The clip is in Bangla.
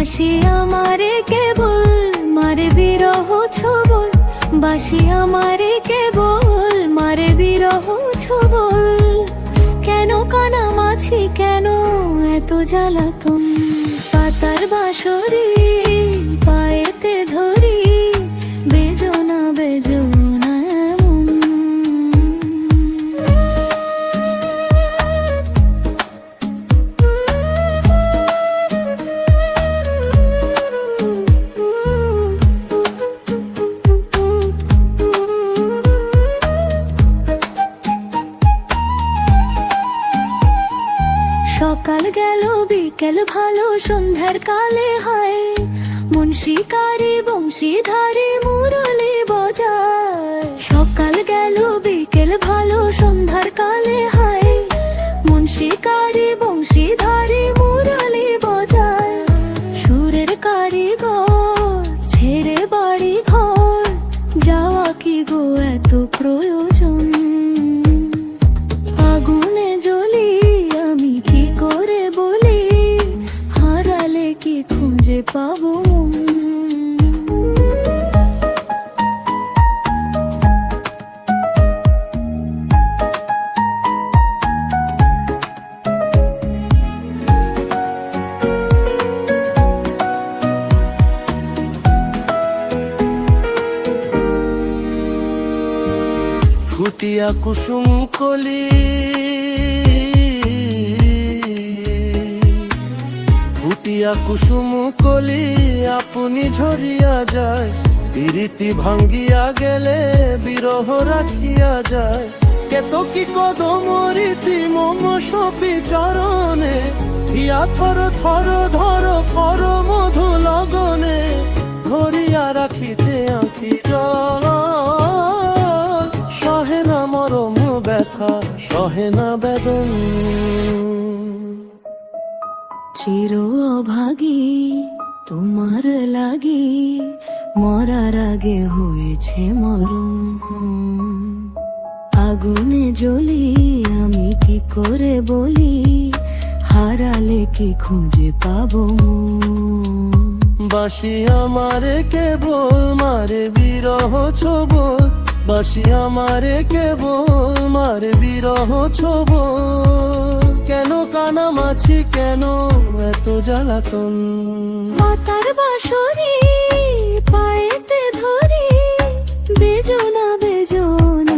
বাসি আমারে কেবল মারে বিরহ ছবল, বাসি আমারে কেবল মারে বিরহ ছবল। কেন কানামাছি, কেন এত জ্বালাতন, পাতার বাঁশরি পায়েতে ধরি, বেজনা বেজনা এমন। সকাল গেল বিকেল ভালো, সন্ধ্যার কালে হায় মন শিকারি বংশীধারী মুরলি বজায়। সকাল গেল বিকেল ভালো, সন্ধ্যার কালে হায় মন শিকারি বংশীধারী মুরলি বজায়। সুরের কারিগর ছেড়ে বাড়ি ঘর, যাওয়া কি গো এত প্রয়োজন। আগুনে জ্বলি আমি কি করে বলি, হারালে কি খুঁজে পাবো। ফুটিয়া কুসুম কলি, ফুটিয়া কুসুম কলি আপনি ঝরিয়া যায়। প্রীতি ভাঙ্গিয়া গেলে বিরহ রাখিয়া যায়। কেতকি কদম রীতি মম সপি চরণে, হিয়া থর থর ধর খর মধু লগনে, ধরিয়া রাখিতে আঁখি জল। সহে না মরম ব্যথা, সহে না বেদন। চির অভাগী তোমার লাগি, মরার আগে হয়েছে মরণ। আগুনে জ্বলি আমি কি করে বলি, হারালে কি খুঁজে পাবো। বাসি আমারে কেবল মারে বিরহ ছবল, বাসি আমারে কেবল মারে বিরহ ছবল। কেন কানামাছি, কেন এত জ্বালাতন, পাতার বাঁশরি পায়েতে ধরি, বেজনা বেজনা